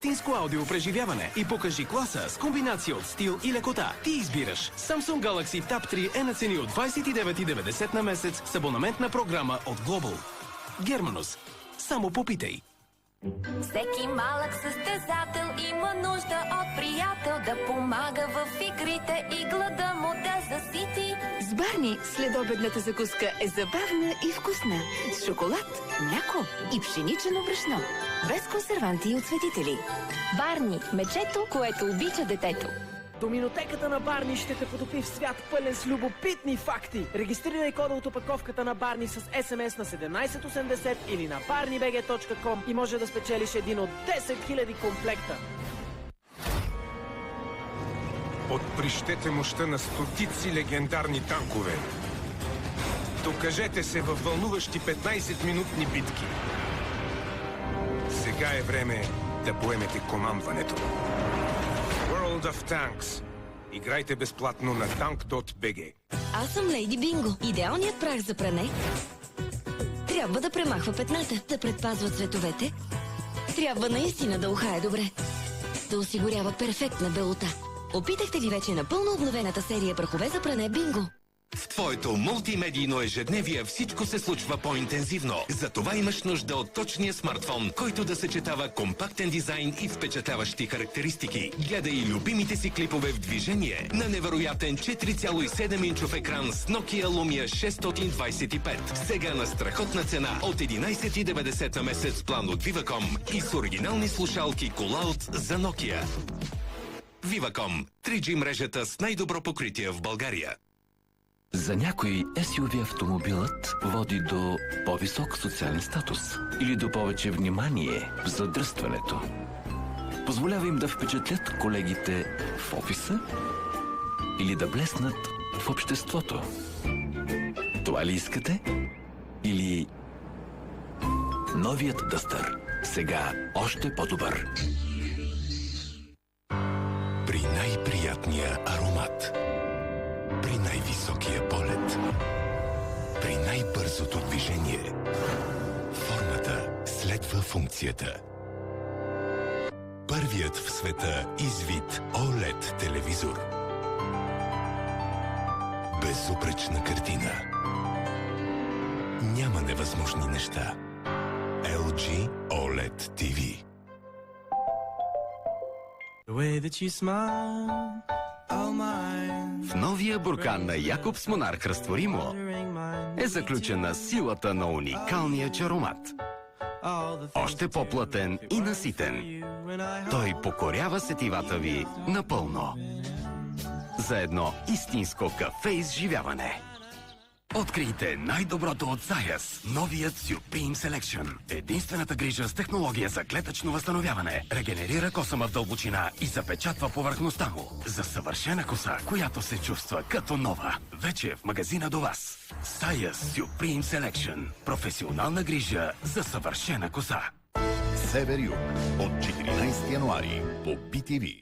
Истинско аудиопреживяване и покажи класа с комбинация от стил и лекота. Ти избираш Samsung Galaxy Tab 3 е на цени от 29,90 на месец с абонаментна програма от Global. Германус. Само попитай. Всеки малък състезател има нужда от приятел да помага в игрите и глада му да засити. С Барни следобедната закуска е забавна и вкусна. С шоколад, мляко и пшеничено брашно. Без консерванти и отцветители. Барни – мечето, което обича детето. Доминотеката на Барни ще те потопи в свят пълен с любопитни факти. Регистрирай кода от опаковката на Барни с SMS на 1780 или на barnybg.com и може да спечелиш един от 10 000 комплекта. Отприщете мощта на стотици легендарни танкове. Докажете се във вълнуващи 15-минутни битки. Сега е време да поемете командването. World of Tanks. Играйте безплатно на tank.bg. Аз съм Лейди Бинго. Идеалният прах за пране трябва да премахва петната, да предпазва цветовете, трябва наистина да ухае добре, да осигурява перфектна белота. Опитахте ли вече напълно обновената серия прахове за пране Бинго? В твоето мултимедийно ежедневие всичко се случва по-интензивно. Затова имаш нужда от точния смартфон, който да съчетава компактен дизайн и впечатляващи характеристики. Гледай любимите си клипове в движение на невероятен 4,7-инчов екран с Nokia Lumia 625. Сега на страхотна цена от 11,90 на месец план от Viva.com и с оригинални слушалки Cool-Out за Nokia. Viva.com – 3G мрежата с най-добро покритие в България. За някой SUV автомобилът води до по-висок социален статус или до повече внимание в задръстването. Позволява им да впечатлят колегите в офиса или да блеснат в обществото. Това ли искате? Или новият Дъстър, сега още по-добър? При най-приятния аромат, при най-високия полет, при най-бързото движение, формата следва функцията. Първият в света извит OLED телевизор. Безупречна картина. Няма невъзможни неща. LG OLED TV. В новия буркан на Якобс Монарх Разтворимо е заключена силата на уникалния чаромат. Още по-плътен и наситен. Той покорява сетивата ви напълно. За едно истинско кафе изживяване. Открийте най-доброто от Zayas, новият Supreme Selection. Единствената грижа с технология за клетъчно възстановяване. Регенерира косъма в дълбочина и запечатва повърхността му. За съвършена коса, която се чувства като нова. Вече в магазина до вас. Zayas Supreme Selection. Професионална грижа за съвършена коса. Север-Юг от 14 януари по BTV.